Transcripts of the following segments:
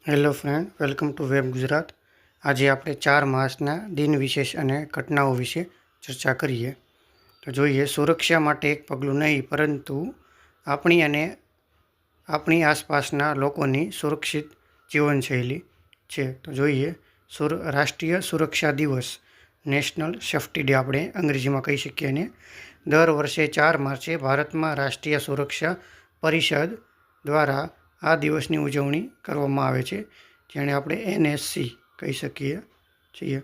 Hello friend, welcome to web Gujarat. આજે આપણે 4 માર્ચના દિન વિશેષ અને ઘટનાઓ વિશે ચર્ચા કરીએ. તો જોઈએ, સુરક્ષા માટે એક પગલું નહીં, પરંતુ આપણી અને આપણી આસપાસના લોકોની સુરક્ષિત જીવનશૈલી છે. તો જોઈએ, રાષ્ટ્રીય સુરક્ષા દિવસ, નેશનલ સેફ્ટી ડે આપણે અંગ્રેજીમાં કહી શકીએ ને. દર વર્ષે 4 માર્ચે ભારતમાં રાષ્ટ્રીય સુરક્ષા પરિષદ દ્વારા આ દિવસની ઉજવણી કરવામાં આવે છે, જેને આપણે NSC કહી શકીએ છીએ.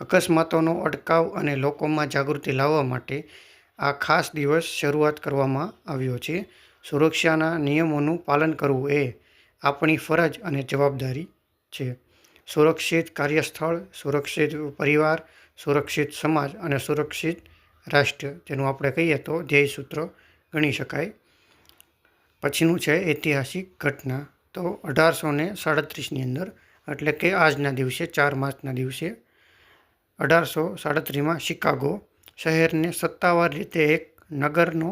અકસ્માતોનો અટકાવ અને લોકોમાં જાગૃતિ લાવવા માટે આ ખાસ દિવસ શરૂઆત કરવામાં આવ્યો છે. સુરક્ષાના નિયમોનું પાલન કરવું એ આપણી ફરજ અને જવાબદારી છે. સુરક્ષિત કાર્યસ્થળ, સુરક્ષિત પરિવાર, સુરક્ષિત સમાજ અને સુરક્ષિત રાષ્ટ્ર, જેનું આપણે કહીએ તો ધ્યેય સૂત્ર ગણી શકાય. પછીનું છે ઐતિહાસિક ઘટના. તો 1837ની અંદર, એટલે કે આજના દિવસે 4 માર્ચના દિવસે 1837માં શિકાગો શહેરને સત્તાવાર રીતે એક નગરનો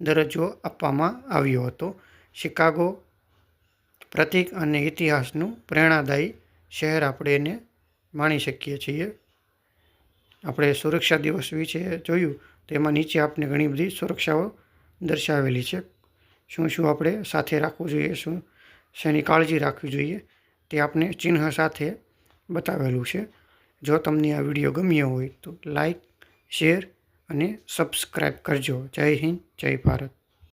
દરજ્જો આપવામાં આવ્યો હતો. શિકાગો પ્રતીક અને ઇતિહાસનું પ્રેરણાદાયી શહેર આપણે એને માણી શકીએ છીએ. આપણે સુરક્ષા દિવસ વિશે જોયું, તેમાં નીચે આપણે ઘણી બધી સુરક્ષાઓ દર્શાવેલી છે. શું શું આપણે સાથે રાખવું જોઈએ, શેની કાળજી રાખવી જોઈએ, તે આપણે ચિહ્ન સાથે બતાવેલું છે. જો તમને આ વિડીયો ગમ્યો હોય તો લાઈક, શેર અને સબસ્ક્રાઈબ કરજો. જય હિન્દ, જય ભારત.